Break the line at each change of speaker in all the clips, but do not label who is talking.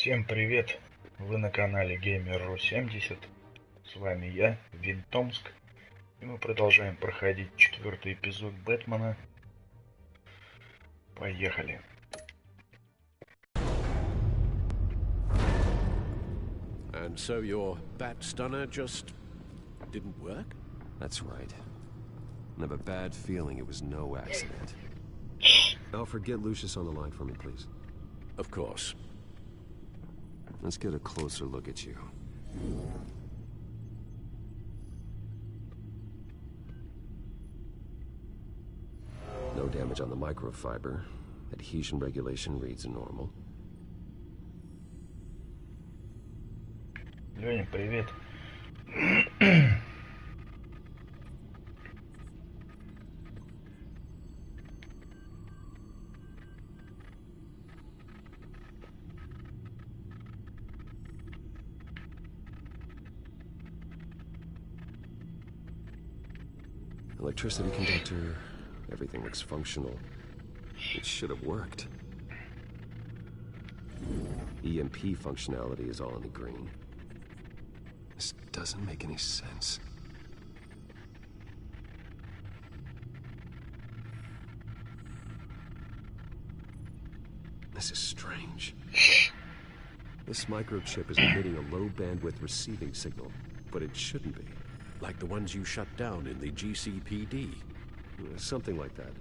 Всем привет! Вы на канале games.All. С вами я, Vint-Tomsk. И мы продолжаем проходить 4-й эпизод Бэтмена. Поехали!
And so your bat stunner just didn't work?
That's right. I have a bad feeling it was no accident. Alfred, get Lucius on the line for me, please.
Of course.
Let's get a closer look at you. No damage on the microfiber. Adhesion regulation reads normal.
Леня, привет.
Electricity conductor. Everything looks functional. It should have worked. EMP functionality is all in the green. This doesn't make any sense. This is strange. This microchip is emitting a low bandwidth receiving signal, but it shouldn't be.
Like the ones you shut down in the GCPD.
Something like that.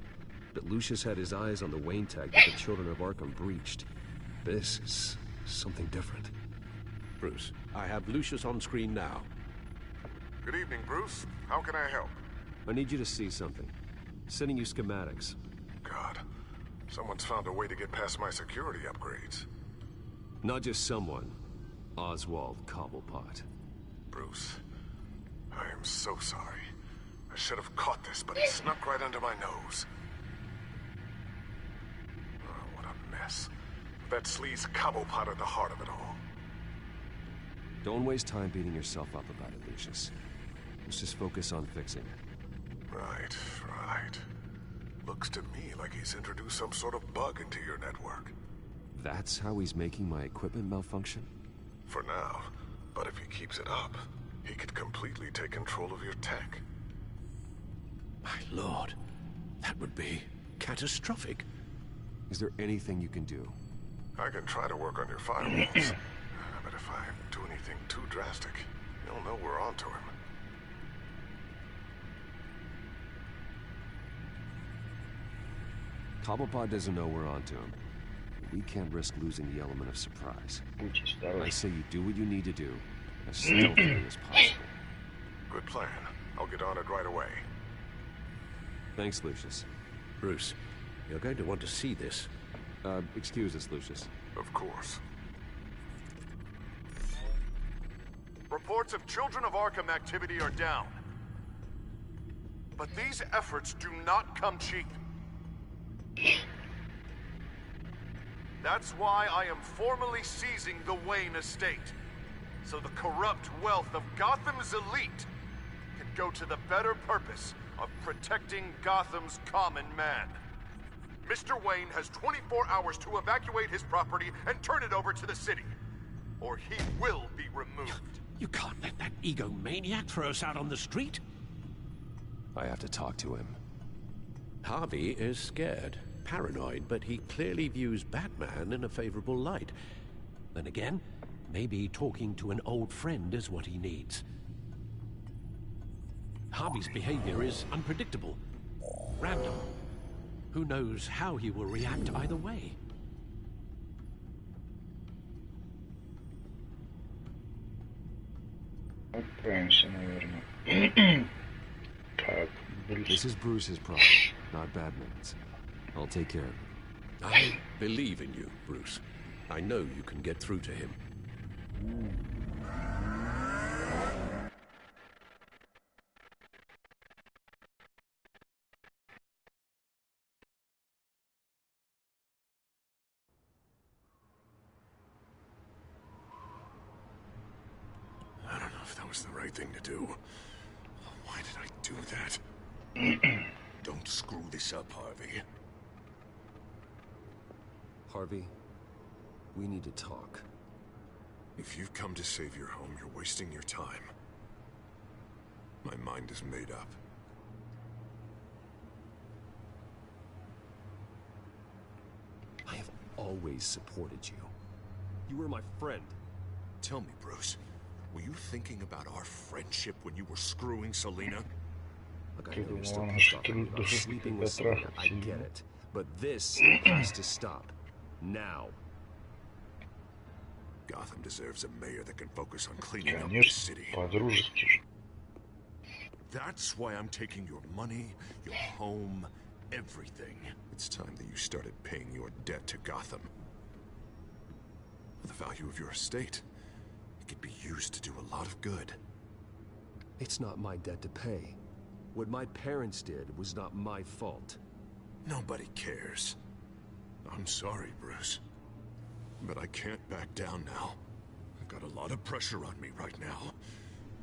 But Lucius had his eyes on the Wayne tag that the Children of Arkham breached. This is something different.
Bruce, I have Lucius on screen now.
Good evening, Bruce. How can I help?
I need you to see something. Sending you schematics.
God, someone's found a way to get past my security upgrades.
Not just someone. Oswald Cobblepot.
Bruce, I am so sorry. I should have caught this, but it snuck right under my nose. Oh, what a mess. That sleaze Cobblepot at the heart of it all.
Don't waste time beating yourself up about it, Lucius. Let's just focus on fixing it.
Right. Looks to me like he's introduced some sort of bug into your network.
That's how he's making my equipment malfunction?
For now. But if he keeps it up, he could completely take control of your tech.
My lord, that would be catastrophic.
Is there anything you can do?
I can try to work on your firewalls. But if I do anything too drastic, you'll know we're onto him.
Cobblepot doesn't know we're onto him. We can't risk losing the element of surprise.
Будьте
I
осторожны.
say you do what you need to do, as stealthily as possible.
Good plan. I'll get on it right away.
Thanks, Lucius.
Bruce, you're going to want to see this.
Excuse us, Lucius.
Of course. Reports of Children of Arkham activity are down. But these efforts do not come cheap. That's why I am formally seizing the Wayne estate, so the corrupt wealth of Gotham's elite can go to the better purpose of protecting Gotham's common man. Mr. Wayne has 24 hours to evacuate his property and turn it over to the city, or he will be removed.
You can't let that egomaniac throw us out on the street.
I have to talk to him.
Harvey is scared, paranoid, but he clearly views Batman in a favorable light. Then again, maybe talking to an old friend is what he needs. Harvey's behavior is unpredictable, random. Who knows how he will react either way?
Отправимся, наверное. Так, Брюс.
This is Bruce's problem, not Batman's. I'll take care of it.
I believe in you, Bruce. I know you can get through to him.
I don't know if that was the right thing to do. Why did I do that? Don't screw this up, Harvey.
Harvey, we need to talk.
If you've come to save your home, you're wasting your time. My mind is made up.
I have always supported you. You were my friend.
Tell me, Bruce, were you thinking about our friendship when you were screwing Selena?
Look, I know you're still pissed off at me about sleeping with Selena. I get it. But this has to stop. Now.
Gotham deserves a mayor that can focus on cleaning up the city.
По-дружески же.
That's why I'm taking your money, your home, everything. It's time that you started paying your debt to Gotham. For the value of your estate, it could be used to do a lot of good.
It's not my debt to pay. What my parents did was not my fault.
Nobody cares. I'm sorry, Bruce. But I can't back down now. I've got a lot of pressure on me right now.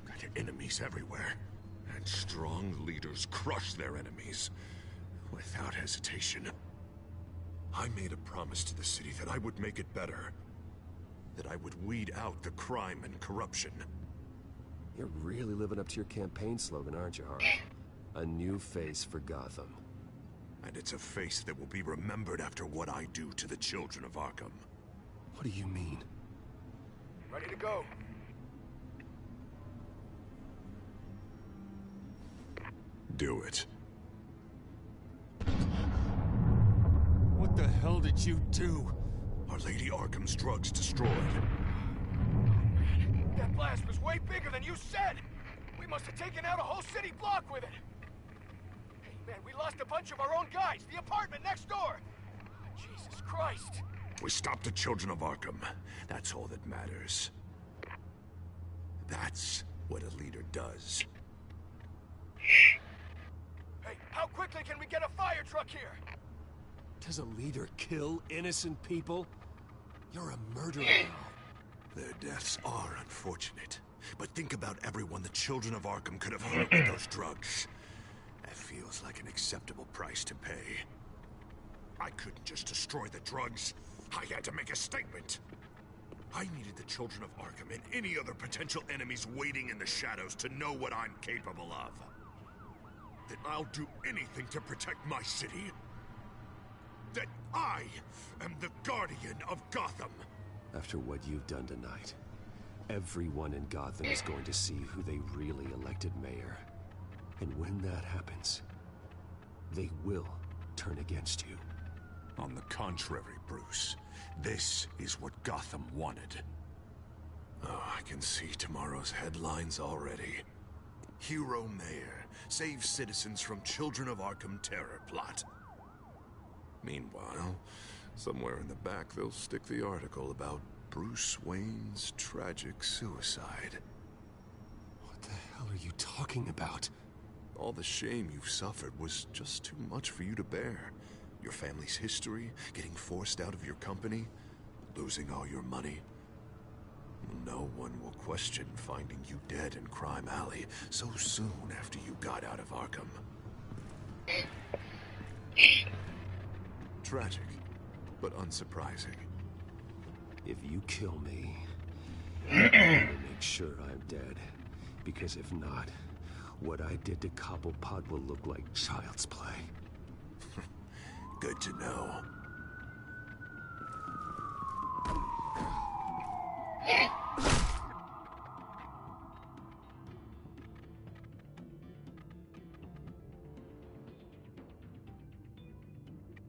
Got enemies everywhere. And strong leaders crush their enemies. Without hesitation. I made a promise to the city that I would make it better. That I would weed out the crime and corruption.
You're really living up to your campaign slogan, aren't you, Harvey? A new face for Gotham.
And it's a face that will be remembered after what I do to the children of Arkham.
What do you mean?
Ready to go.
Do it.
What the hell did you do?
Our Lady Arkham's drugs destroyed.
That blast was way bigger than you said! We must have taken out a whole city block with it! Hey, man, we lost a bunch of our own guys! The apartment next door! Jesus Christ!
We stopped the children of Arkham. That's all that matters. That's what a leader does.
Hey, how quickly can we get a fire truck here?
Does a leader kill innocent people? You're a murderer.
Their deaths are unfortunate. But think about everyone the children of Arkham could have hurt with those drugs. That feels like an acceptable price to pay. I couldn't just destroy the drugs. I had to make a statement. I needed the children of Arkham and any other potential enemies waiting in the shadows to know what I'm capable of. That I'll do anything to protect my city. That I am the guardian of Gotham.
After what you've done tonight, everyone in Gotham is going to see who they really elected mayor. And when that happens, they will turn against you.
On the contrary, Bruce, this is what Gotham wanted. Oh, I can see tomorrow's headlines already. Hero Mayor saves citizens from Children of Arkham terror plot. Meanwhile, somewhere in the back they'll stick the article about Bruce Wayne's tragic suicide.
What the hell are you talking about?
All the shame you've suffered was just too much for you to bear. Your family's history, getting forced out of your company, losing all your money. No one will question finding you dead in Crime Alley so soon after you got out of Arkham. Tragic, but unsurprising.
If you kill me, I'm gonna make sure I'm dead. Because if not, what I did to Cobblepot will look like child's play.
Good to know.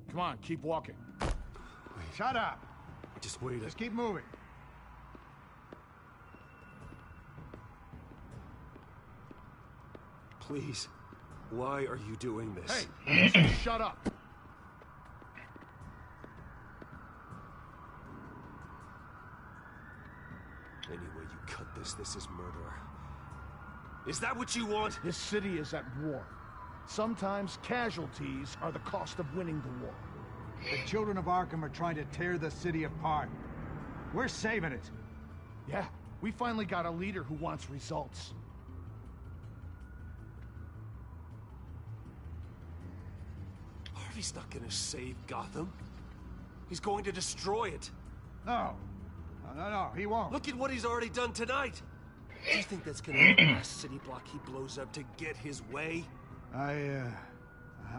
Come on, keep walking. Shut up.
Just wait.
Just keep moving.
Please. Why are you doing this?
Hey, listen, shut up.
Any way you cut this, this is murder. Is that what you want?
This city is at war. Sometimes casualties are the cost of winning the war. The children of Arkham are trying to tear the city apart. We're saving it. Yeah, we finally got a leader who wants results.
Harvey's not gonna save Gotham. He's going to destroy it.
No. No, he won't.
Look at what he's already done tonight. Do you think that's gonna be the last city block he blows up to get his way?
I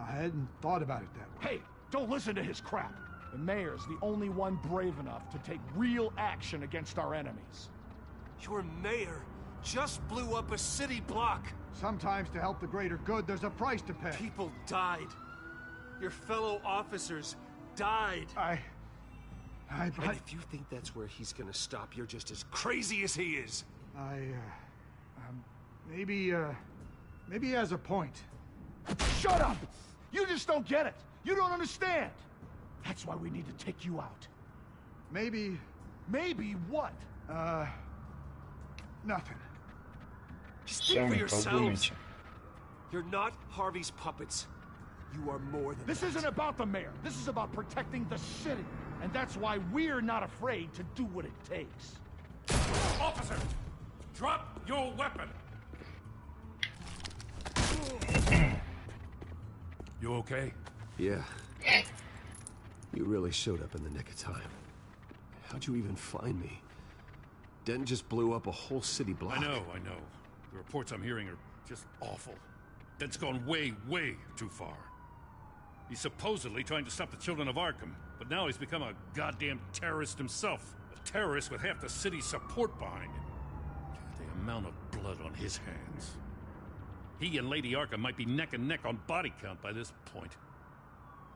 hadn't thought about it that way.
Hey, don't listen to his crap. The mayor's the only one brave enough to take real action against our enemies.
Your mayor just blew up a city block.
Sometimes to help the greater good, there's a price to pay.
People died. Your fellow officers died. And if you think that's where he's gonna stop, you're just as crazy as he is.
Maybe he has a point.
Shut up! You just don't get it. You don't understand. That's why we need to take you out.
Maybe
what?
Nothing.
Just think for yourselves. You're not Harvey's puppets. You are more than
This isn't about the mayor. This is about protecting the city. And that's why we're not afraid to do what it takes.
Officer, drop your weapon. You okay?
Yeah. You really showed up in the nick of time. How'd you even find me? Den just blew up a whole city block.
I know. The reports I'm hearing are just awful. Den's gone way, way too far. He's supposedly trying to stop the children of Arkham, but now he's become a goddamn terrorist himself. A terrorist with half the city's support behind him. The amount of blood on his hands. He and Lady Arkham might be neck and neck on body count by this point.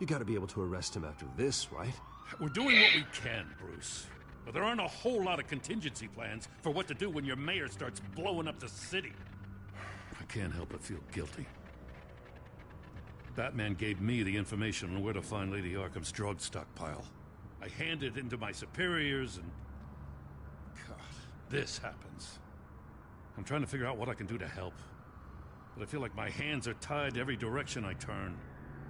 You gotta be able to arrest him after this, right?
We're doing what we can, Bruce. But there aren't a whole lot of contingency plans for what to do when your mayor starts blowing up the city. I can't help but feel guilty. Batman gave me the information on where to find Lady Arkham's drug stockpile. I handed it into my superiors and... God, this happens. I'm trying to figure out what I can do to help. But I feel like my hands are tied every direction I turn.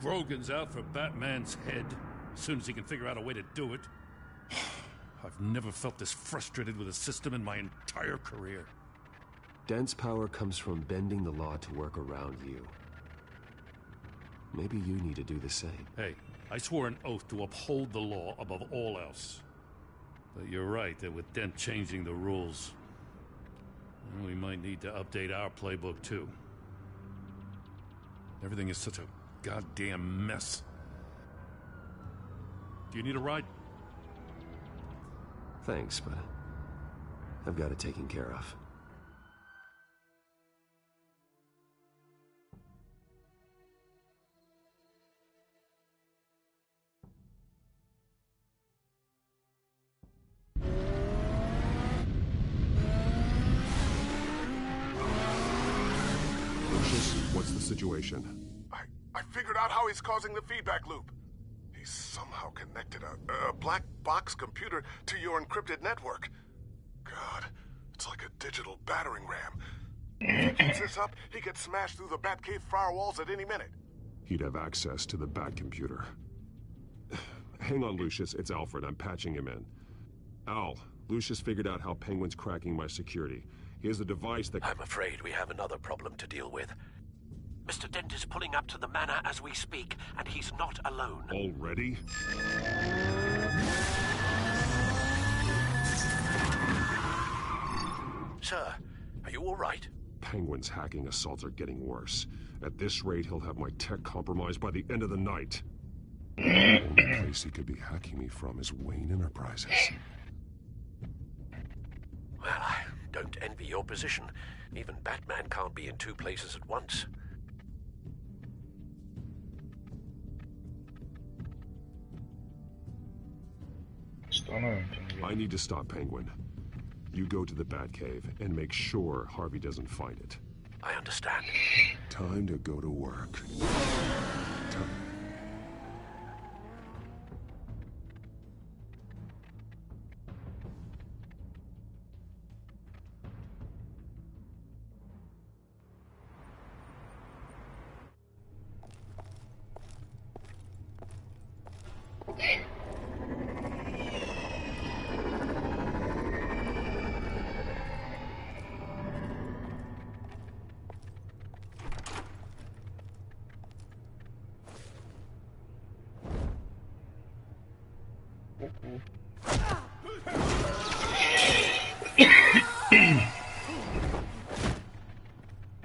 Grogan's out for Batman's head, as soon as he can figure out a way to do it. I've never felt this frustrated with a system in my entire career.
Dent's power comes from bending the law to work around you. Maybe you need to do the same.
Hey, I swore an oath to uphold the law above all else. But you're right that with Dent changing the rules, we might need to update our playbook too. Everything is such a goddamn mess. Do you need a ride?
Thanks, but I've got it taken care of.
What's the situation?
I figured out how he's causing the feedback loop. He's somehow connected a black box computer to your encrypted network. God, it's like a digital battering ram. If he keeps this up, he could smash through the Batcave firewalls at any minute.
He'd have access to the Bat computer. Hang on, Lucius. It's Alfred. I'm patching him in. Al, Lucius figured out how Penguin's cracking my security. He has a device that...
I'm afraid we have another problem to deal with. Mr. Dent is pulling up to the manor as we speak, and he's not alone.
Already?
Sir, are you all right?
Penguin's hacking assaults are getting worse. At this rate, he'll have my tech compromised by the end of the night. The only place he could be hacking me from is Wayne Enterprises.
Well, I don't envy your position. Even Batman can't be in two places at once.
I need to stop Penguin. You go to the Batcave and make sure Harvey doesn't find it.
I understand.
Time to go to work.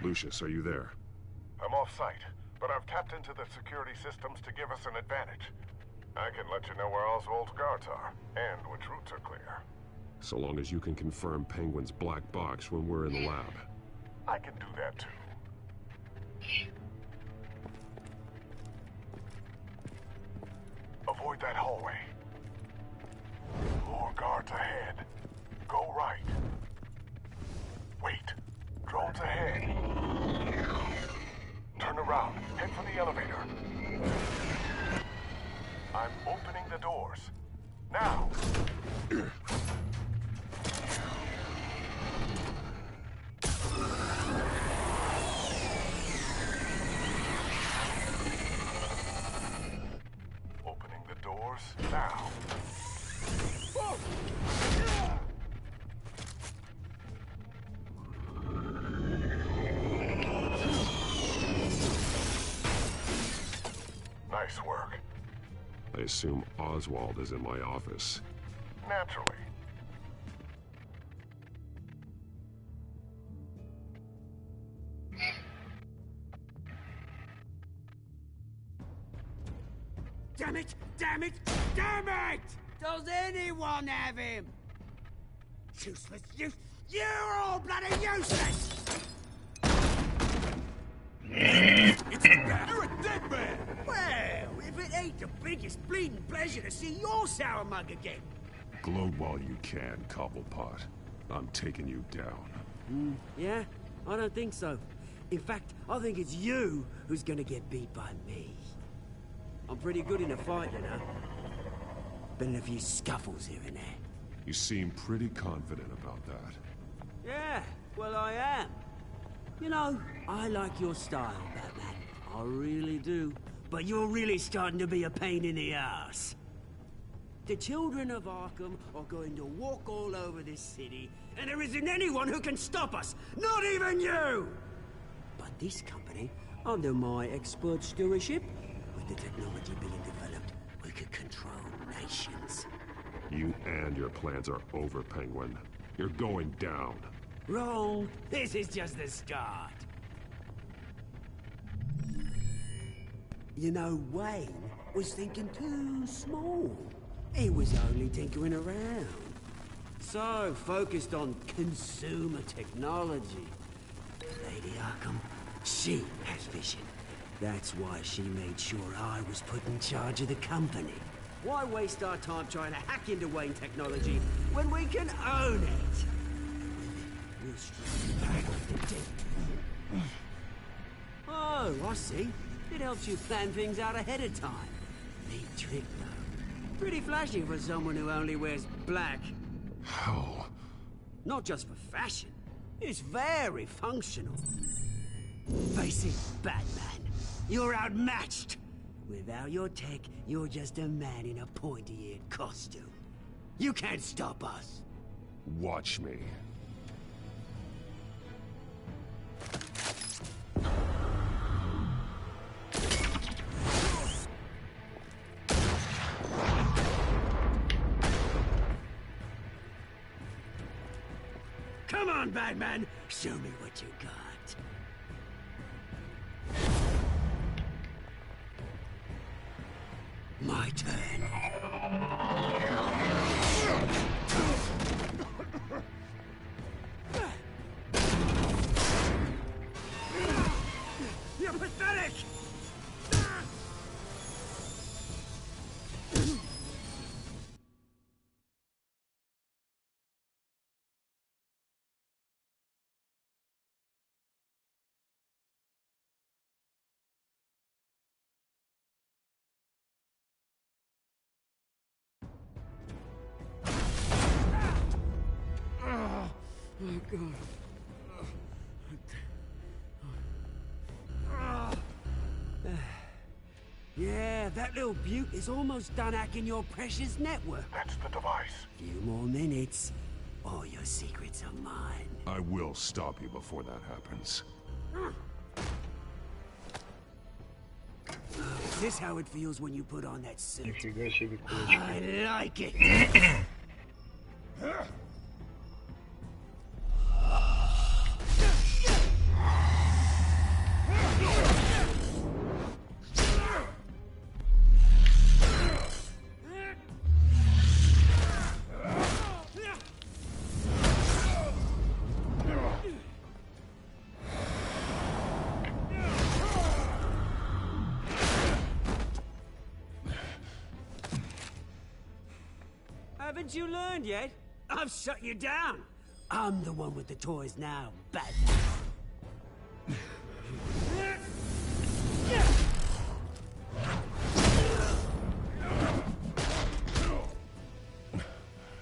Lucius, are you there?
I'm off-site, but I've tapped into the security systems to give us an advantage. I can let you know where Oswald's guards are, and which routes are clear.
So long as you can confirm Penguin's black box when we're in the lab.
I can do that too. Avoid that hallway. More guards ahead. Go right. Wait. Drones ahead. Turn around. Head for the elevator. I'm opening the doors. Now! Opening the doors now. Nice work.
I assume Oswald is in my office.
Naturally.
Damn it! Damn it! Damn it! Does anyone have him? Useless! You're all bloody useless!
It's a guy. You're a dead man!
Well, if it ain't the biggest bleeding pleasure to see your sour mug again.
Gloat while you can, Cobblepot. I'm taking you down.
Yeah? I don't think so. In fact, I think it's you who's gonna get beat by me. I'm pretty good in a fight, you know. Been in a few scuffles here and there.
You seem pretty confident about that.
Yeah, well I am. You know, I like your style, Batman. I really do. But you're really starting to be a pain in the ass. The children of Arkham are going to walk all over this city, and there isn't anyone who can stop us! Not even you! But this company, under my expert stewardship, with the technology being developed, we could control nations.
You and your plans are over, Penguin. You're going down.
Wrong. This is just the start. You know, Wayne was thinking too small. He was only tinkering around. So focused on consumer technology. Lady Arkham, she has vision. That's why she made sure I was put in charge of the company. Why waste our time trying to hack into Wayne technology when we can own it? We'll strike back with the dead. Oh, I see. It helps you plan things out ahead of time. Neat trick, though. Pretty flashy for someone who only wears black.
How?
Not just for fashion. It's very functional. Face it, Batman. You're outmatched. Without your tech, you're just a man in a pointy-eared costume. You can't stop us.
Watch me.
Come on, Batman! Show me what you got. My turn. You're pathetic! Oh, God. Yeah, that little beaut is almost done hacking your precious network.
That's the device.
Few more minutes. All your secrets are mine.
I will stop you before that happens.
Is this how it feels when you put on that suit?
Нифига себе кулачки.
I like it. Haven't you learned yet? I've shut you down. I'm the one with the toys now, bad.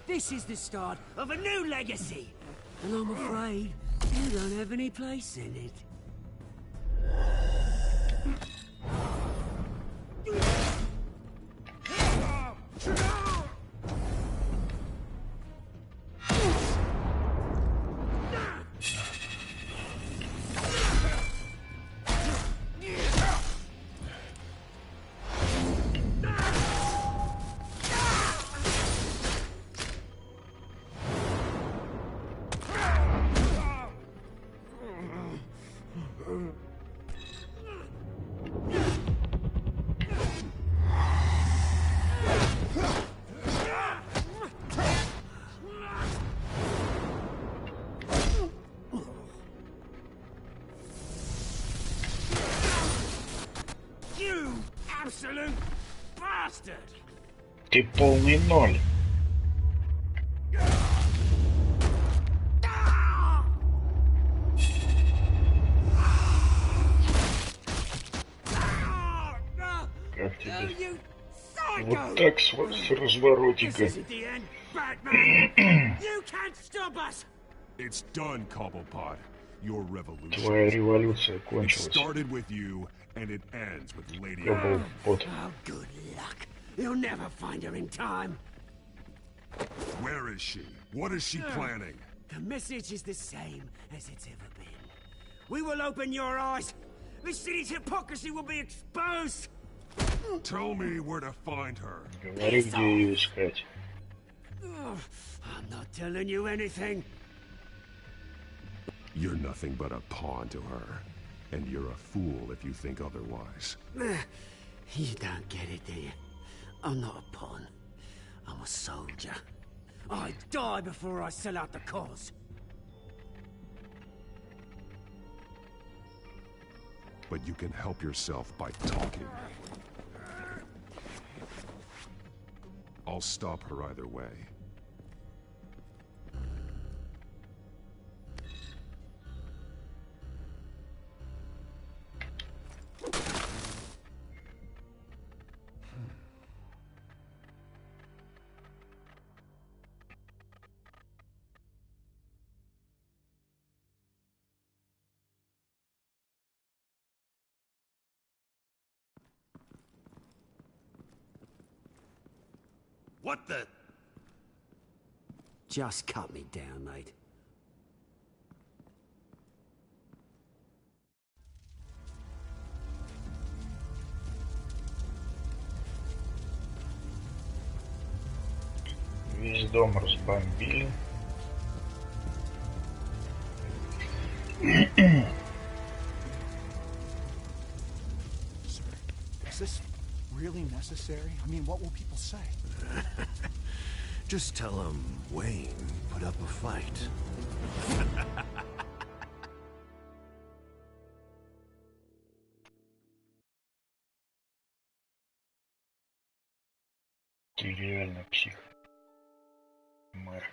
This is the start of a new legacy, and I'm afraid you don't have any place in it. Absolute bastard!
Ты полный ноль. Как тебе? Вот так с разворотика.
It's done, Cobblepot. Your revolution.
Твоя революция
It
кончилась.
started with you, and it ends with Lady
Cobblepot.
Oh, good luck. You'll never find her in time.
Where is she? What is she planning?
The message is the same as it's ever been. We will open your eyes. The city's hypocrisy will be exposed.
Tell me where to find her.
Говори, где ее искать.
I'm not telling you anything.
You're nothing but a pawn to her. And you're a fool if you think otherwise.
You don't get it, do you? I'm not a pawn. I'm a soldier. I die before I sell out the cause.
But you can help yourself by talking. I'll stop her either way.
What the?
Just cut me down, mate.
Весь дом разбомбили.
Is this really necessary? I mean, what will people say?
Just tell him Wayne put up a fight.
Ты реально псих. Мэр.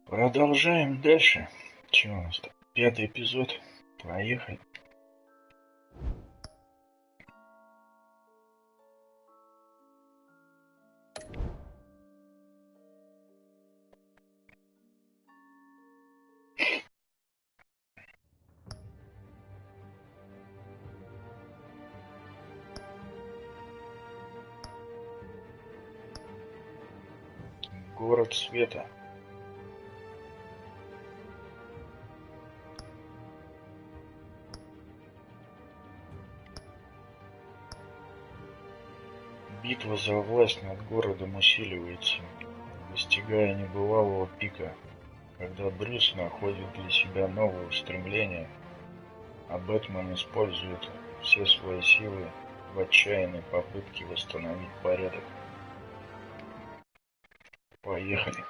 Продолжаем дальше. Чего у нас там? 5-й эпизод. Поехали. Город света. Битва за власть над городом усиливается, достигая небывалого пика, когда Брюс находит для себя новые устремления, а Бэтмен использует все свои силы в отчаянной попытке восстановить порядок. Поехали.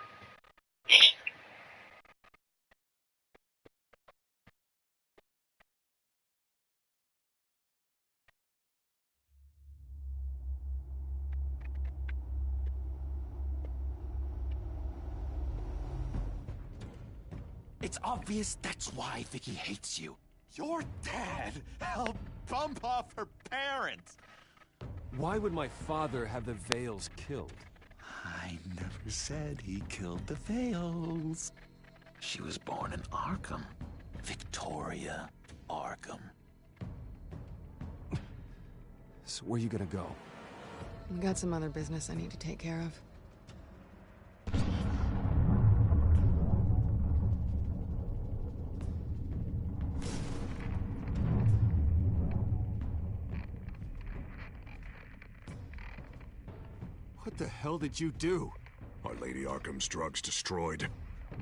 It's obvious that's why Vicky hates you. Your dad helped bump off her parents.
Why would my father have the Vales killed?
I never said he killed the Vales. She was born in Arkham. Victoria Arkham.
So where you gonna go?
I've got some other business I need to take care of.
What the hell did you do?
Our Lady Arkham's drugs destroyed.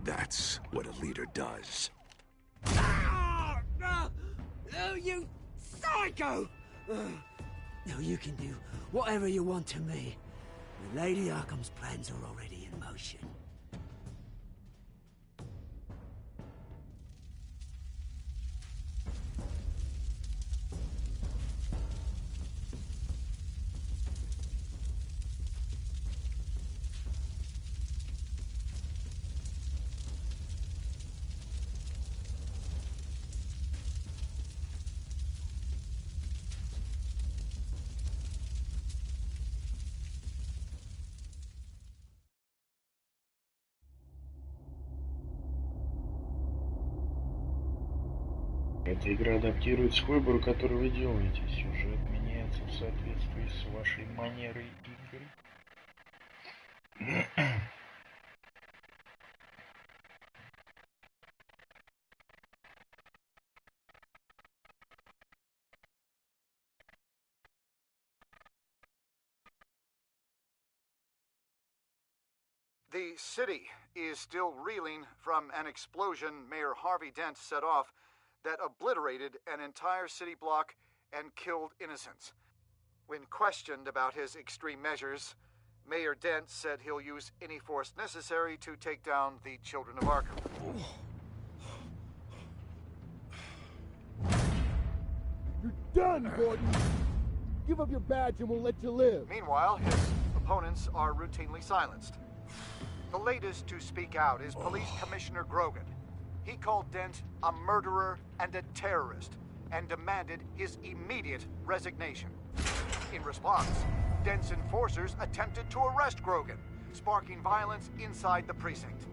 That's what a leader does.
Oh, you psycho! No, you can do whatever you want to me. The Lady Arkham's plans are already in motion.
Эта игра адаптируется к выбору, который вы делаете. Сюжет меняется в соответствии с вашей манерой игры.
The city is still reeling from an explosion Mayor Harvey Dent set off that obliterated an entire city block and killed innocents. When questioned about his extreme measures, Mayor Dent said he'll use any force necessary to take down the children of Arkham.
You're done, Gordon! Give up your badge and we'll let you live.
Meanwhile, his opponents are routinely silenced. The latest to speak out is Police Commissioner Grogan. He called Dent a murderer and a terrorist and demanded his immediate resignation. In response, Dent's enforcers attempted to arrest Grogan, sparking violence inside the precinct.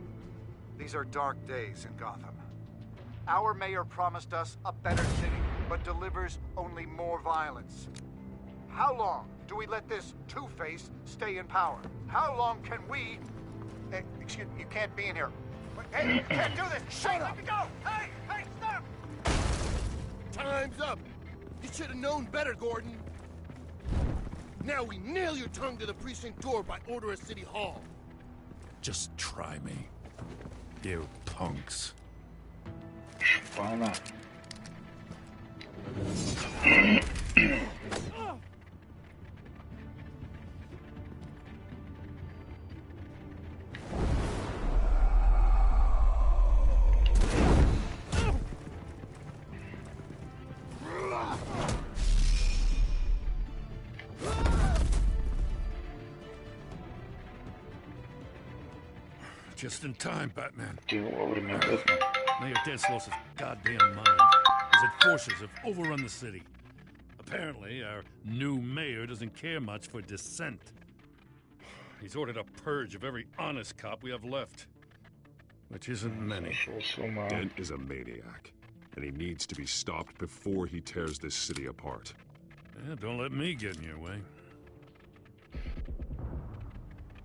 These are dark days in Gotham. Our mayor promised us a better city, but delivers only more violence. How long do we let this Two-Face stay in power? How long can we... excuse me, you can't be in here. Hey, you can't do this! Shut up! Let me go! Hey, stop!
Time's up! You should have known better, Gordon. Now we nail your tongue to the precinct door by order of City Hall.
Just try me, you punks.
Шпана.
Just in time, Batman.
Ты вовремя, Бэтмен.
Mayor Dent's lost his goddamn mind. His enforcers have overrun the city. Apparently, our new mayor doesn't care much for dissent. He's ordered a purge of every honest cop we have left. Which isn't many.
Dent is a maniac, and he needs to be stopped before he tears this city apart.
Yeah, don't let me get in your way.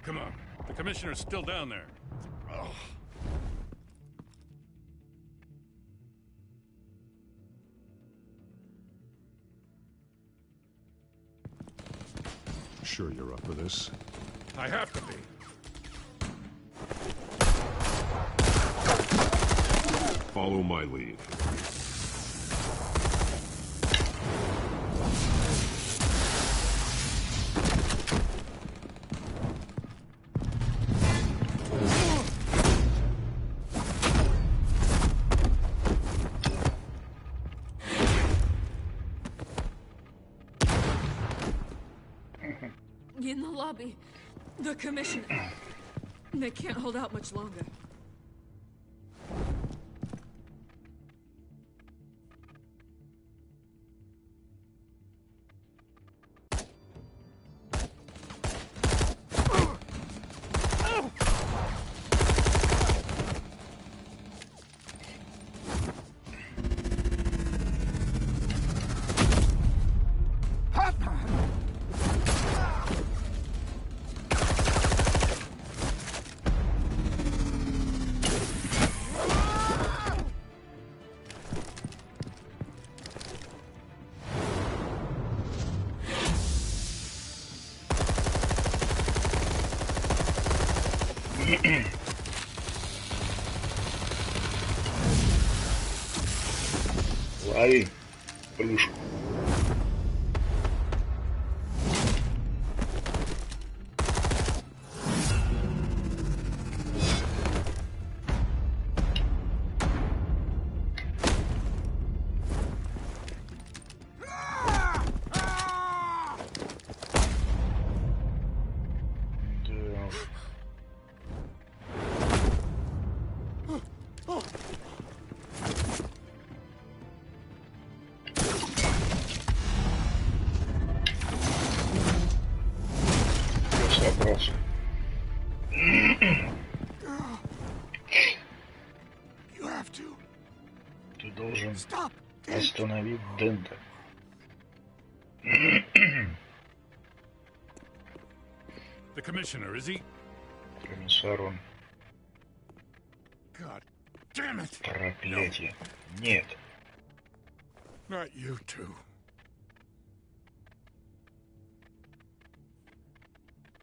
Come on. The commissioner's still down there. Ugh.
Sure you're up for this?
I have to be.
Follow my lead.
In the lobby, the commissioner. They can't hold out much longer.
Лови плюшку. Ты должен остановить Дента.
The commissioner, is he?
Комиссар он.
God damn it!
Проклятие. Нет.
Not you two.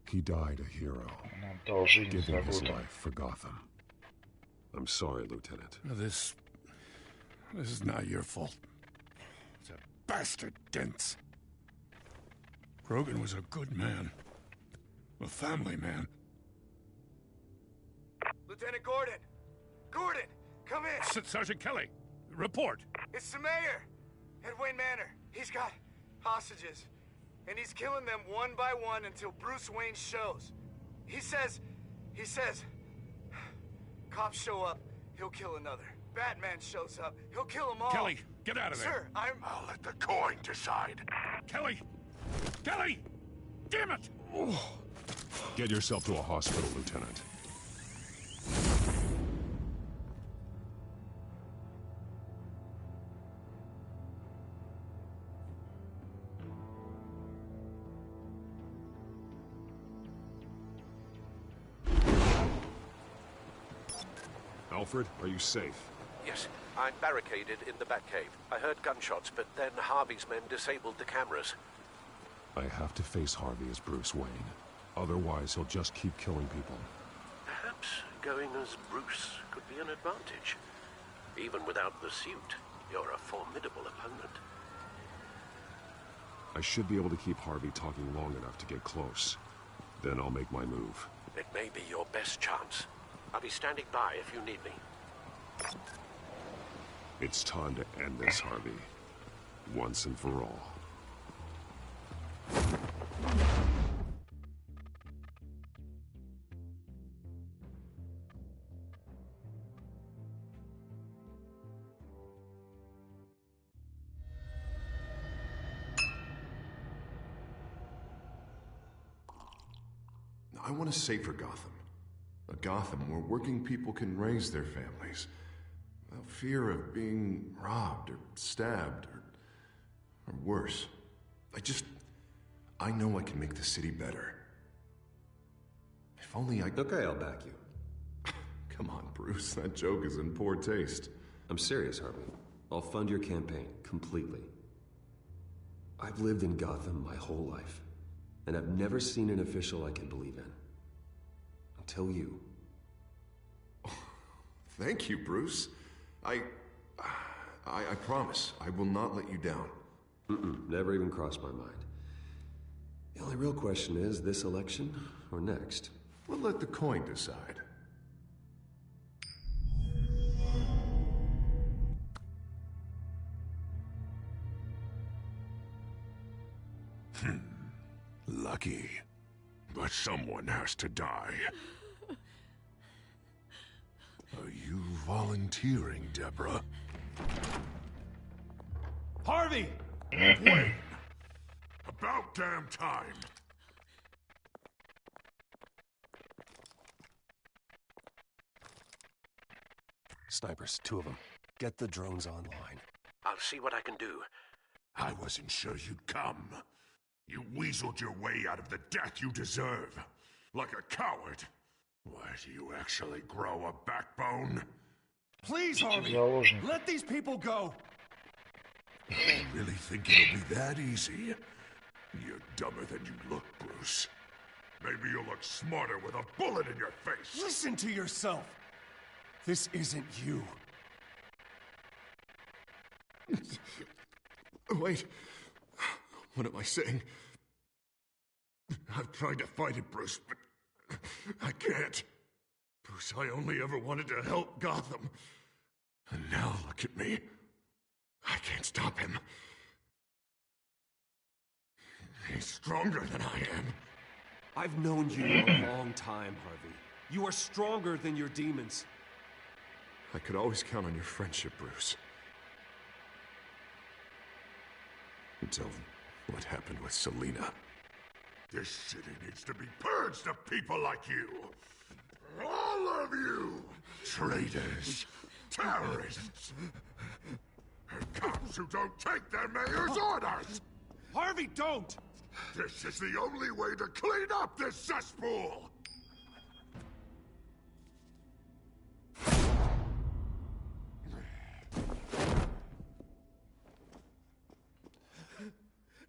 He died a hero,
Он отдал жизнь за
giving his
Готэм.
life for Gotham. I'm sorry, Lieutenant.
This is not your fault. It's a bastard Dents. Rogan was a good man. A family man.
Lieutenant Gordon! Gordon, come in!
Sergeant Kelly, report.
It's the mayor at Wayne Manor. He's got hostages, and he's killing them one by one until Bruce Wayne shows. He says, cops show up, he'll kill another. Batman shows up, he'll kill them all.
Kelly, get out of there.
Sir,
I'll let the coin decide.
Kelly! Kelly! Damn it!
Get yourself to a hospital, Lieutenant. Alfred, are you safe?
Yes, I'm barricaded in the Batcave. I heard gunshots, but then Harvey's men disabled the cameras.
I have to face Harvey as Bruce Wayne. Otherwise, he'll just keep killing people.
Perhaps going as Bruce could be an advantage. Even without the suit, you're a formidable opponent.
I should be able to keep Harvey talking long enough to get close. Then I'll make my move.
It may be your best chance. I'll be standing by if you need me.
It's time to end this, Harvey. Once and for all.
I want a safer Gotham. A Gotham where working people can raise their families without fear of being robbed or stabbed or worse. I know I can make the city better. If only I...
Okay, I'll back you.
Come on, Bruce. That joke is in poor taste.
I'm serious, Harvey. I'll fund your campaign completely. I've lived in Gotham my whole life. And I've never seen an official I can believe in. Until you.
Thank you, Bruce. I promise, I will not let you down.
Never even crossed my mind. The only real question is, this election or next?
We'll let the coin decide.
Lucky. But someone has to die. Are you volunteering, Deborah?
Harvey!
Wait! About damn time!
Snipers, 2 of them. Get the drones online.
I'll see what I can do.
I wasn't sure you'd come. You weaseled your way out of the death you deserve. Like a coward. Why, do you actually grow a backbone?
Please, Harvey! Let these people go!
You really think it'll be that easy? You're dumber than you look, Bruce. Maybe you'll look smarter with a bullet in your face.
Listen to yourself! This isn't you.
Wait. What am I saying? I've tried to fight it, Bruce, but I can't. Bruce, I only ever wanted to help Gotham. And now look at me. I can't stop him. He's stronger than I am.
I've known you a long time, Harvey. You are stronger than your demons.
I could always count on your friendship, Bruce. Until what happened with Selina.
This city needs to be purged of people like you. All of you! Traitors, terrorists, and cops who don't take their mayor's orders!
Harvey, don't!
This is the only way to clean up this cesspool!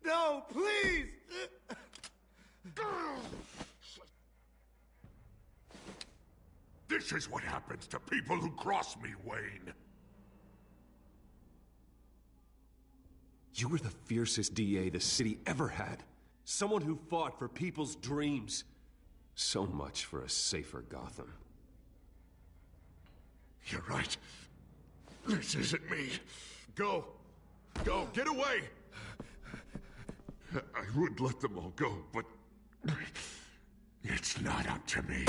No, please!
This is what happens to people who cross me, Wayne.
You were the fiercest DA the city ever had. Someone who fought for people's dreams. So much for a safer Gotham.
You're right. This isn't me. Go. Go. Get away. I would let them all go, but
it's not up to me.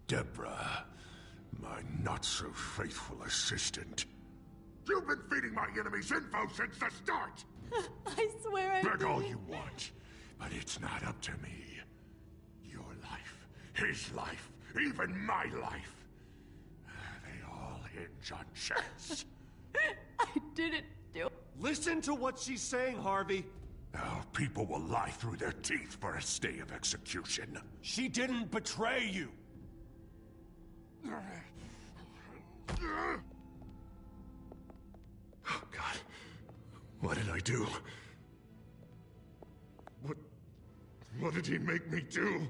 Deborah, my not-so-faithful assistant. You've been feeding my enemies info since the start!
I swear I
Beg all
didn't.
you want, but it's not up to me. Your life, his life, even my life. They all hinge on chance.
I didn't do it.
Listen to what she's saying, Harvey.
Now, people will lie through their teeth for a stay of execution.
She didn't betray you.
Oh, God. What did I do? What did he make me do?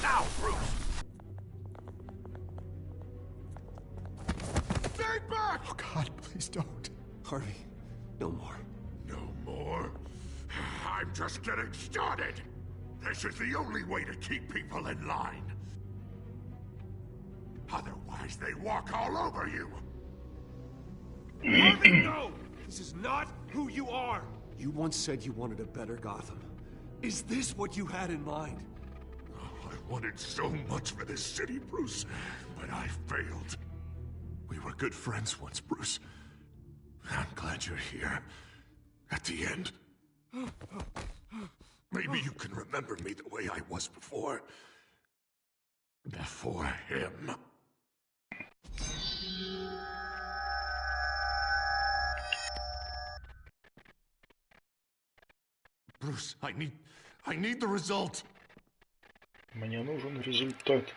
Now, Bruce! Stay back!
Oh, God, please don't.
Harvey, no more.
No more? I'm just getting started! This is the only way to keep people in line. Otherwise, they walk all over you!
Harvey, no! This is not who you are! You once said you wanted a better Gotham. Is this what you had in mind?
Oh, I wanted so much for this city, Bruce, but I failed. We were good friends once, Bruce. I'm glad you're here. At the end. Maybe you can remember me the way I was before. Before him. Bruce, I need the result.
Мне нужен результат.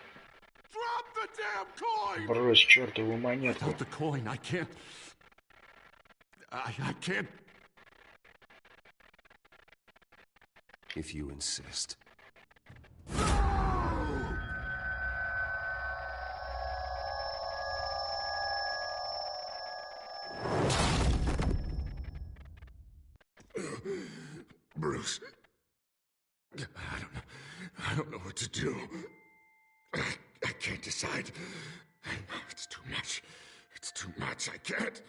Drop the damn coin!
Брось чертову монетку.
Without the coin, I can't.
I can't...
If you insist.
Bruce, I don't know what to do. I can't decide. It's too much. It's too much. I can't.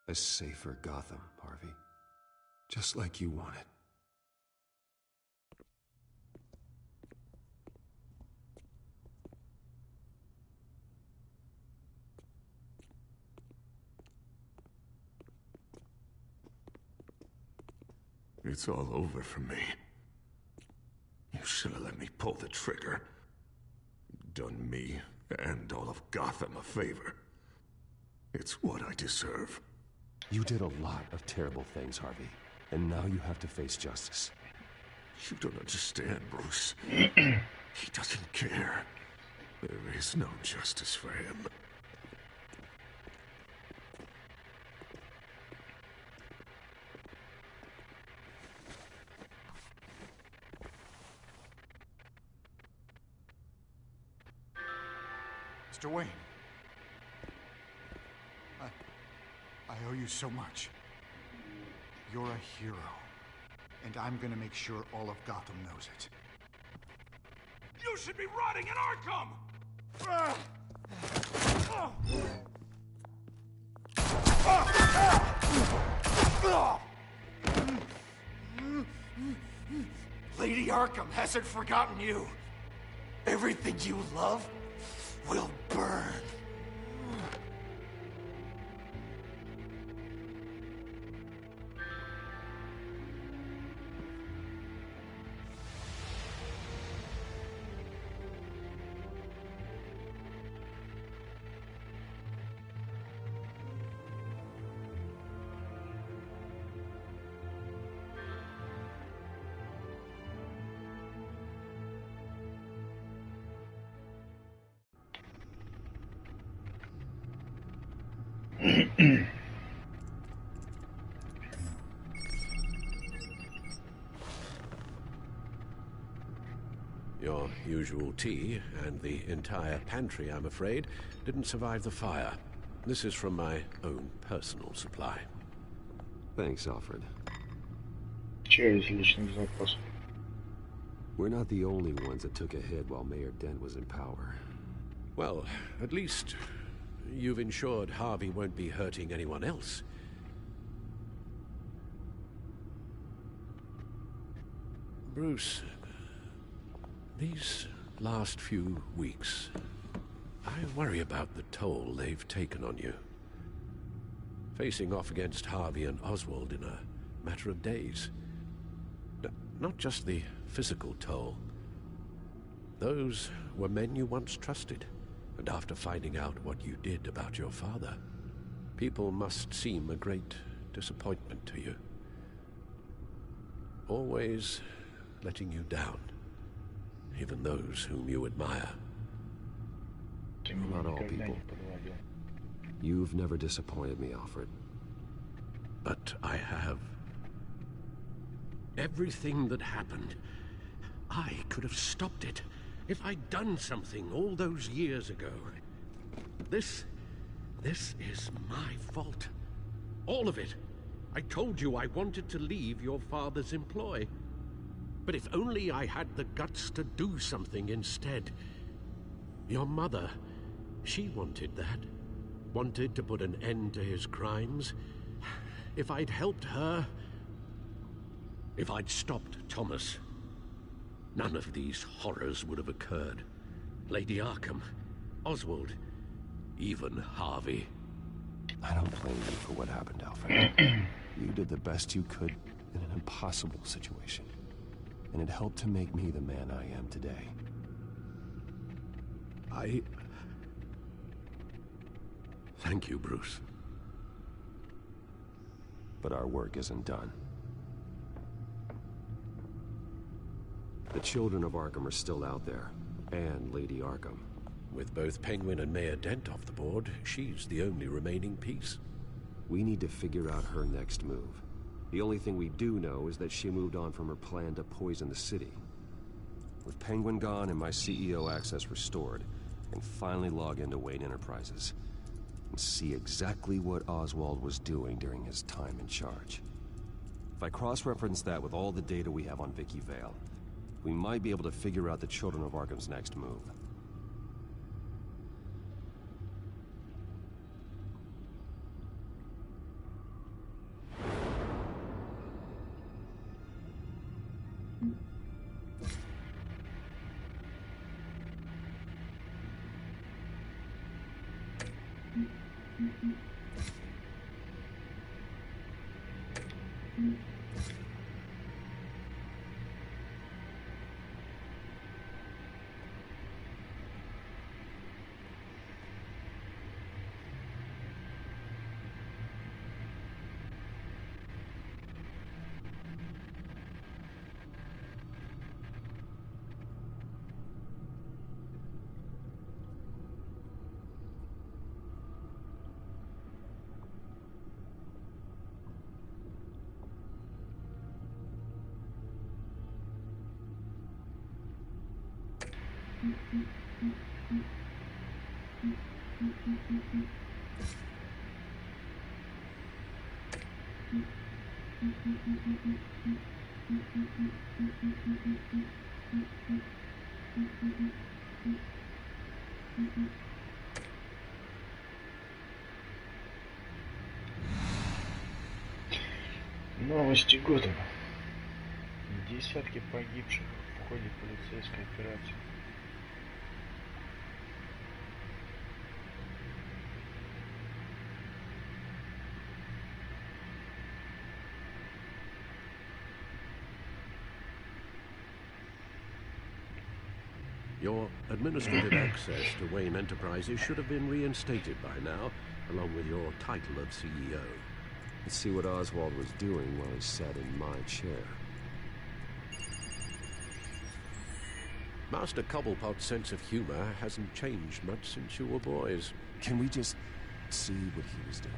A safer Gotham, Harvey. Just like you wanted.
It's all over for me. You should have let me pull the trigger. Done me and all of Gotham a favor. It's what I deserve.
You did a lot of terrible things, Harvey. And now you have to face justice.
You don't understand, Bruce. He doesn't care. There is no justice for him.
Mr. Wayne. I owe you so much. You're a hero. And I'm gonna make sure all of Gotham knows it.
You should be rotting in Arkham!
Lady Arkham hasn't forgotten you. Everything you love will burn.
Your usual tea and the entire pantry, I'm afraid, didn't survive the fire. This is from my own personal supply.
Thanks, Alfred.
Чай из личных запасов.
We're not the only ones that took a hit while Mayor Dent was in power.
Well, at least you've ensured Harvey won't be hurting anyone else. Bruce, these last few weeks, I worry about the toll they've taken on you. Facing off against Harvey and Oswald in a matter of days. Not just the physical toll. Those were men you once trusted, and after finding out what you did about your father, people must seem a great disappointment to you. Always letting you down, even those whom you admire.
Not all people. You've never disappointed me, Alfred.
But I have. Everything that happened, I could have stopped it if I'd done something all those years ago. This is my fault. All of it. I told you I wanted to leave your father's employ. But if only I had the guts to do something instead. Your mother, she wanted that. Wanted to put an end to his crimes. If I'd helped her, if I'd stopped Thomas, none of these horrors would have occurred. Lady Arkham, Oswald, even Harvey.
I don't blame you for what happened, Alfred. You did the best you could in an impossible situation. And it helped to make me the man I am today.
Thank you, Bruce.
But our work isn't done. The children of Arkham are still out there, and Lady Arkham.
With both Penguin and Mayor Dent off the board, she's the only remaining piece.
We need to figure out her next move. The only thing we do know is that she moved on from her plan to poison the city. With Penguin gone and my CEO access restored, I can finally log into Wayne Enterprises and see exactly what Oswald was doing during his time in charge. If I cross-reference that with all the data we have on Vicky Vale, we might be able to figure out the Children of Arkham's next move.
Новости года. Десятки погибших в ходе полицейской операции.
Your administrative access to Wayne Enterprises should have been reinstated by now, along with your title of CEO.
Let's see what Oswald was doing while he sat in my chair.
Master Cobblepot's sense of humor hasn't changed much since you were boys.
Can we just see what he was doing?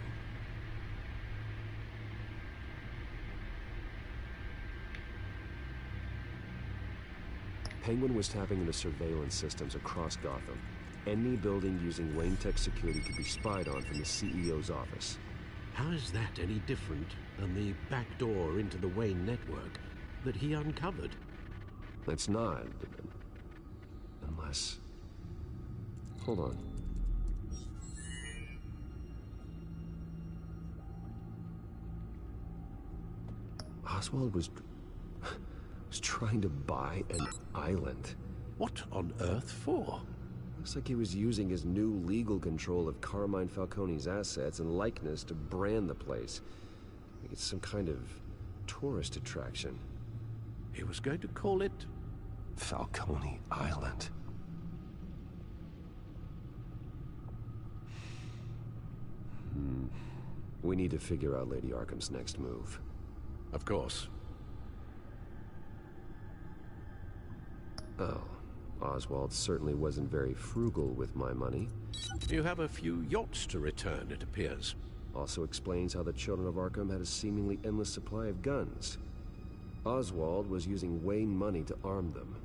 Penguin was tapping into surveillance systems across Gotham. Any building using Wayne Tech security could be spied on from the CEO's office.
How is that any different than the back door into the Wayne network that he uncovered?
That's not. Unless... Hold on. Oswald was trying to buy an island.
What on earth for?
Looks like he was using his new legal control of Carmine Falcone's assets and likeness to brand the place. Like it's some kind of tourist attraction.
He was going to call it...
Falcone Island. We need to figure out Lady Arkham's next move.
Of course.
Oh, Oswald certainly wasn't very frugal with my money.
You have a few yachts to return, it appears.
Also explains how the Children of Arkham had a seemingly endless supply of guns. Oswald was using Wayne money to arm them.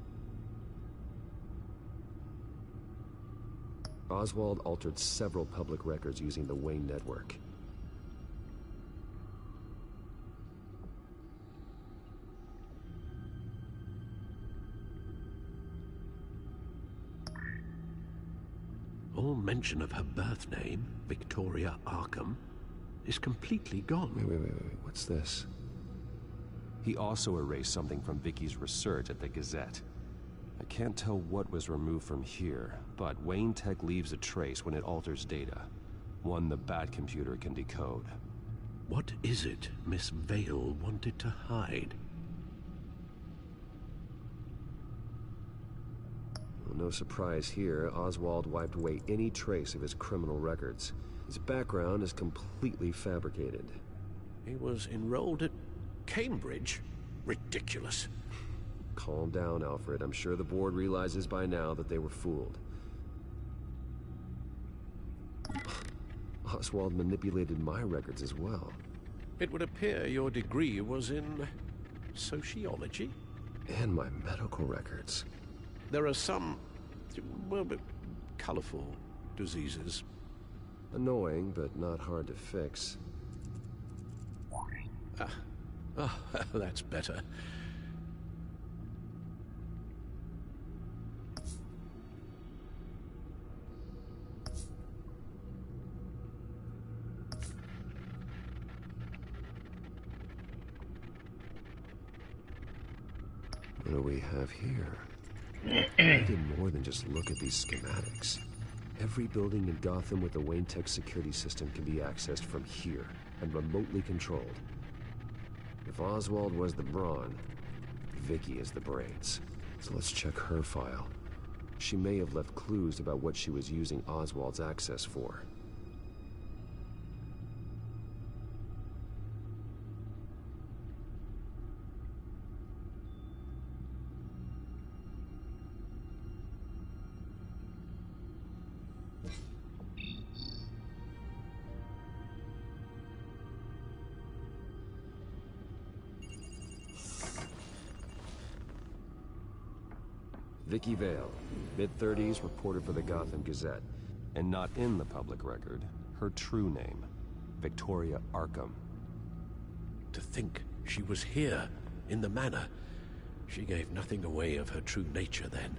Oswald altered several public records using the Wayne network.
All mention of her birth name, Victoria Arkham, is completely gone.
Wait. What's this? He also erased something from Vicky's research at the Gazette. I can't tell what was removed from here, but Wayne Tech leaves a trace when it alters data. One the Bat computer can decode.
What is it Miss Vale wanted to hide?
No surprise here, Oswald wiped away any trace of his criminal records. His background is completely fabricated.
He was enrolled at Cambridge? Ridiculous.
Calm down, Alfred. I'm sure the board realizes by now that they were fooled. Oswald manipulated my records as well.
It would appear your degree was in sociology?
And my medical records.
There are some, well, colorful diseases.
Annoying, but not hard to fix.
Oh, that's better.
What do we have here? I did more than just look at these schematics. Every building in Gotham with a Wayne Tech security system can be accessed from here and remotely controlled. If Oswald was the brawn, Vicky is the brains. So let's check her file. She may have left clues about what she was using Oswald's access for. Vicky Vale, mid-30s, reporter for the Gotham Gazette. And not in the public record, her true name, Victoria Arkham.
To think she was here, in the manor. She gave nothing away of her true nature then.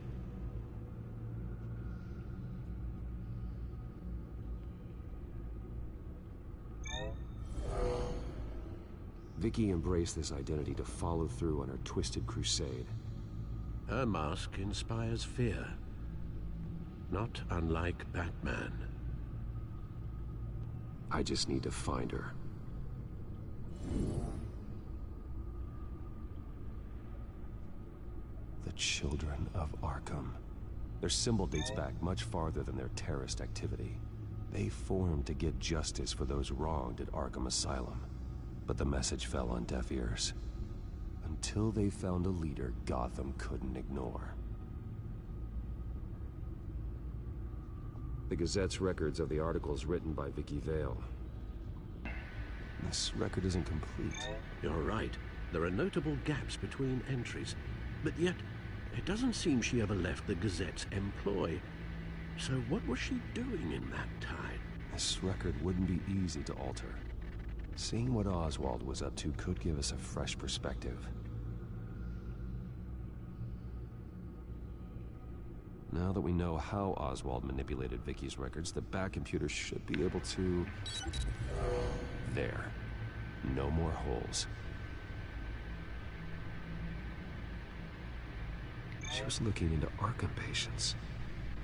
Vicky embraced this identity to follow through on her twisted crusade.
Her mask inspires fear. Not unlike Batman.
I just need to find her. The Children of Arkham. Their symbol dates back much farther than their terrorist activity. They formed to get justice for those wronged at Arkham Asylum. But the message fell on deaf ears. Until they found a leader Gotham couldn't ignore. The Gazette's records of the articles written by Vicky Vale. This record isn't complete.
You're right. There are notable gaps between entries. But yet, it doesn't seem she ever left the Gazette's employ. So what was she doing in that time?
This record wouldn't be easy to alter. Seeing what Oswald was up to could give us a fresh perspective. Now that we know how Oswald manipulated Vicky's records, the back computer should be able to... There. No more holes. She was looking into Arkham patients,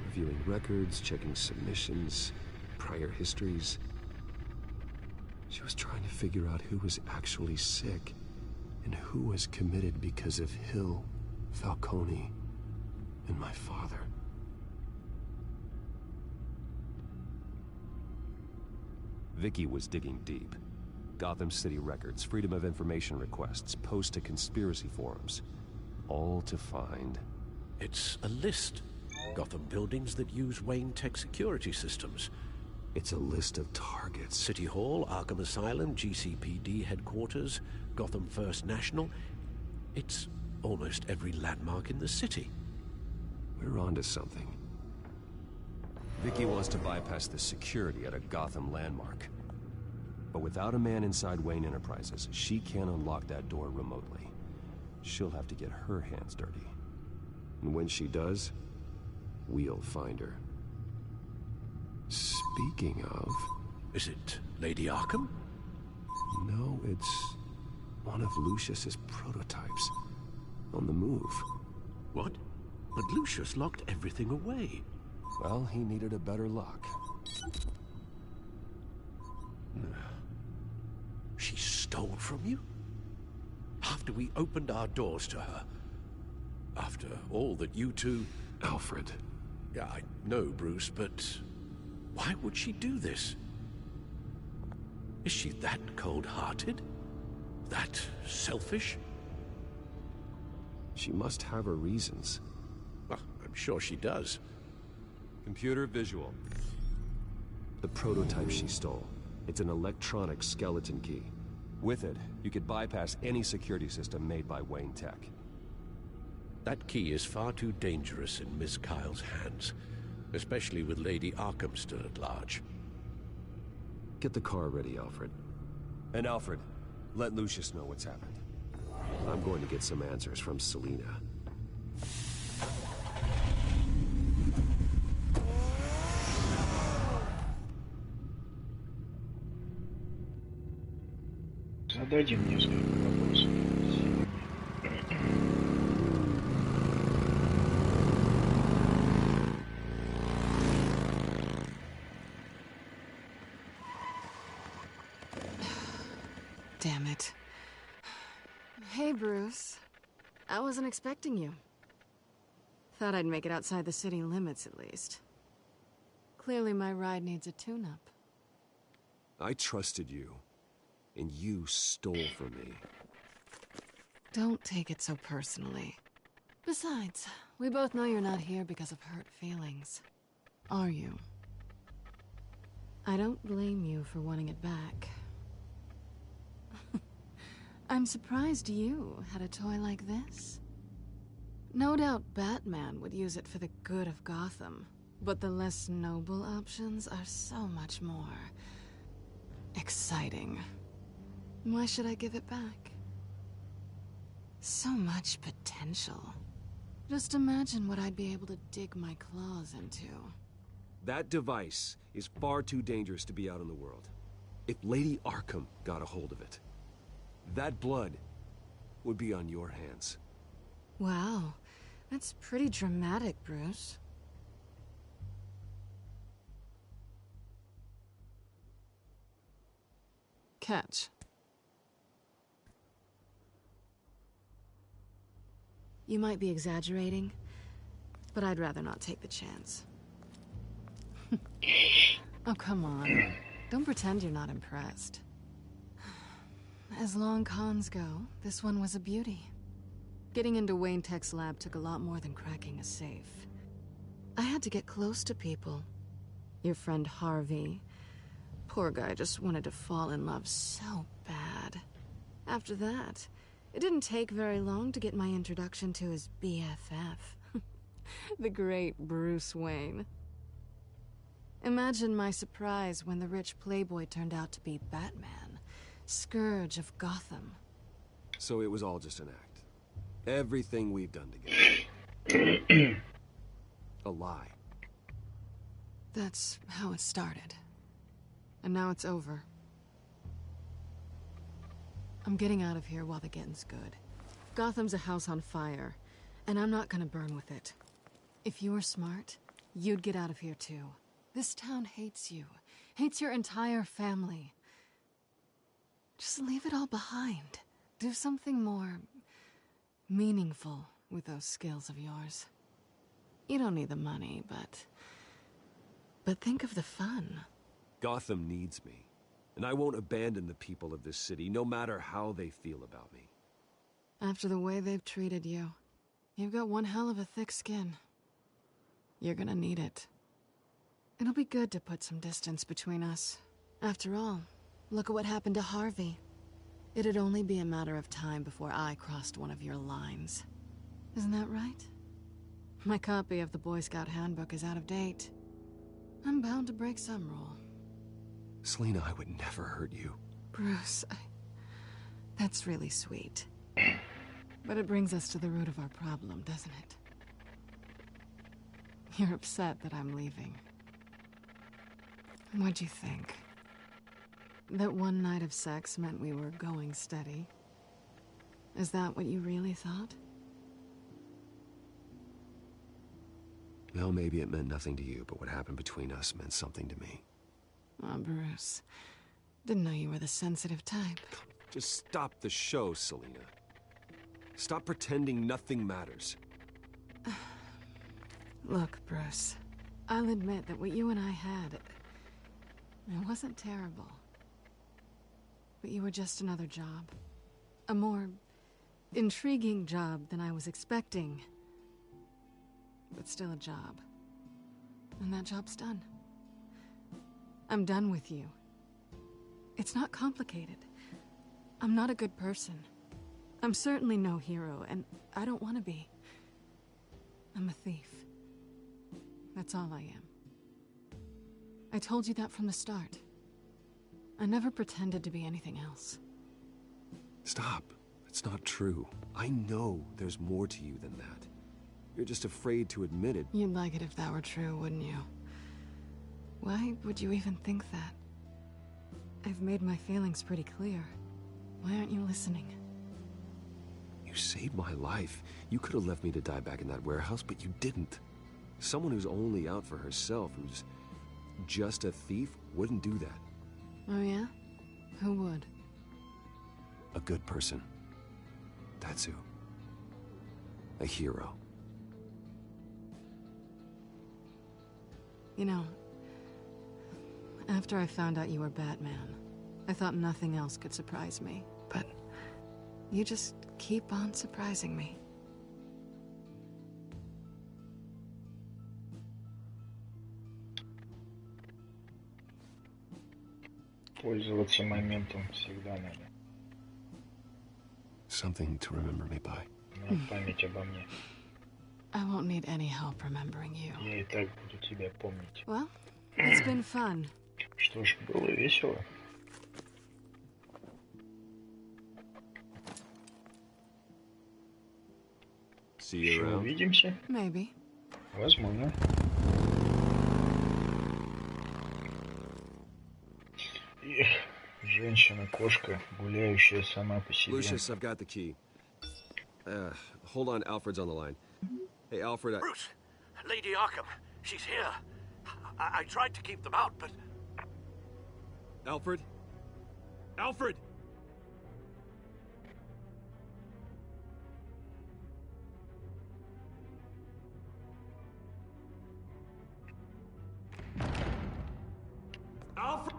reviewing records, checking submissions, prior histories. She was trying to figure out who was actually sick and who was committed because of Hill, Falcone, and my father. Vicky was digging deep. Gotham City records, Freedom of Information requests, posts to conspiracy forums. All to find...
It's a list. Gotham buildings that use Wayne Tech security systems.
It's a list of targets.
City Hall, Arkham Asylum, GCPD headquarters, Gotham First National. It's almost every landmark in the city.
We're onto something. Vicky wants to bypass the security at a Gotham landmark. But without a man inside Wayne Enterprises, she can't unlock that door remotely. She'll have to get her hands dirty. And when she does, we'll find her. Speaking of...
Is it Lady Arkham?
No, it's one of Lucius's prototypes. On the move.
What? But Lucius locked everything away.
Well, he needed a better lock.
She stole from you? After we opened our doors to her? After all that you two...
Alfred.
Yeah, I know, Bruce, but... why would she do this? Is she that cold-hearted? That selfish?
She must have her reasons.
Well, I'm sure she does.
Computer visual. The prototype she stole. It's an electronic skeleton key. With it, you could bypass any security system made by Wayne Tech.
That key is far too dangerous in Miss Kyle's hands, especially with Lady Arkham still at large.
Get the car ready, Alfred. And Alfred, let Lucius know what's happened. I'm going to get some answers from Selina.
Зададим несколько вопросов.
Damn it. Hey, Bruce. I wasn't expecting you. Thought I'd make it outside the city limits, at least. Clearly my ride needs a tune-up.
I trusted you, and you stole from me.
Don't take it so personally. Besides, we both know you're not here because of hurt feelings. Are you? I don't blame you for wanting it back. I'm surprised you had a toy like this. No doubt Batman would use it for the good of Gotham, but the less noble options are so much more exciting. Why should I give it back? So much potential. Just imagine what I'd be able to dig my claws into.
That device is far too dangerous to be out in the world. If Lady Arkham got a hold of it, that blood would be on your hands.
Wow, that's pretty dramatic, Bruce. Catch. You might be exaggerating, but I'd rather not take the chance. Oh, come on. Don't pretend you're not impressed. As long cons go, this one was a beauty. Getting into Wayne Tech's lab took a lot more than cracking a safe. I had to get close to people. Your friend Harvey. Poor guy just wanted to fall in love so bad. After that, it didn't take very long to get my introduction to his BFF. The great Bruce Wayne. Imagine my surprise when the rich playboy turned out to be Batman, Scourge of Gotham.
So it was all just an act. Everything we've done together. A lie.
That's how it started. And now it's over. I'm getting out of here while the getting's good. Gotham's a house on fire, and I'm not gonna burn with it. If you were smart, you'd get out of here too. This town hates you. Hates your entire family. Just leave it all behind. Do something more meaningful with those skills of yours. You don't need the money, but think of the fun.
Gotham needs me, and I won't abandon the people of this city, no matter how they feel about me.
After the way they've treated you, you've got one hell of a thick skin. You're gonna need it. It'll be good to put some distance between us. After all, look at what happened to Harvey. It'd only be a matter of time before I crossed one of your lines. Isn't that right? My copy of the Boy Scout Handbook is out of date. I'm bound to break some rule.
Selina, I would never hurt you.
Bruce, that's really sweet. But it brings us to the root of our problem, doesn't it? You're upset that I'm leaving. What'd you think? That one night of sex meant we were going steady? Is that what you really thought?
Well, maybe it meant nothing to you, but what happened between us meant something to me.
Oh, Bruce. Didn't know you were the sensitive type.
Just stop the show, Selina. Stop pretending nothing matters.
Look, Bruce. I'll admit that what you and I had, it wasn't terrible. But you were just another job. A more intriguing job than I was expecting. But still a job. And that job's done. I'm done with you. It's not complicated. I'm not a good person. I'm certainly no hero, and I don't want to be. I'm a thief. That's all I am. I told you that from the start. I never pretended to be anything else.
Stop. It's not true. I know there's more to you than that. You're just afraid to admit it.
You'd like it if that were true, wouldn't you? Why would you even think that? I've made my feelings pretty clear. Why aren't you listening?
You saved my life. You could have left me to die back in that warehouse, but you didn't. Someone who's only out for herself, who's just a thief, wouldn't do that.
Oh yeah? Who would?
A good person. That's who. A hero.
You know, after I found out you were Batman, I thought nothing else could surprise me, but you just keep on surprising me.
Пользоваться моментом всегда надо.
Something to remember me by.
На память обо мне.
I won't need any help remembering you.
Я и так буду тебя помнить.
Well, it's been fun.
Что ж, было весело. Еще увидимся?
Maybe.
Возможно. Эх, женщина-кошка, гуляющая сама по себе.
Lucius, I've got the key. Hold on, Alfred's on the line. Hey, Alfred,
Bruce, Lady Arkham, she's here. I tried to keep them out, but...
Alfred? Alfred!
Alfred!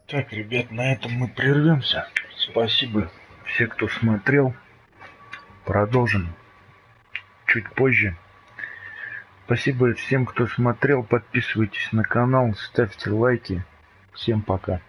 Так, ребят, на этом мы прервемся. Спасибо всем, кто смотрел. Продолжим чуть позже. Спасибо всем, кто смотрел. Подписывайтесь на канал, ставьте лайки. Всем пока.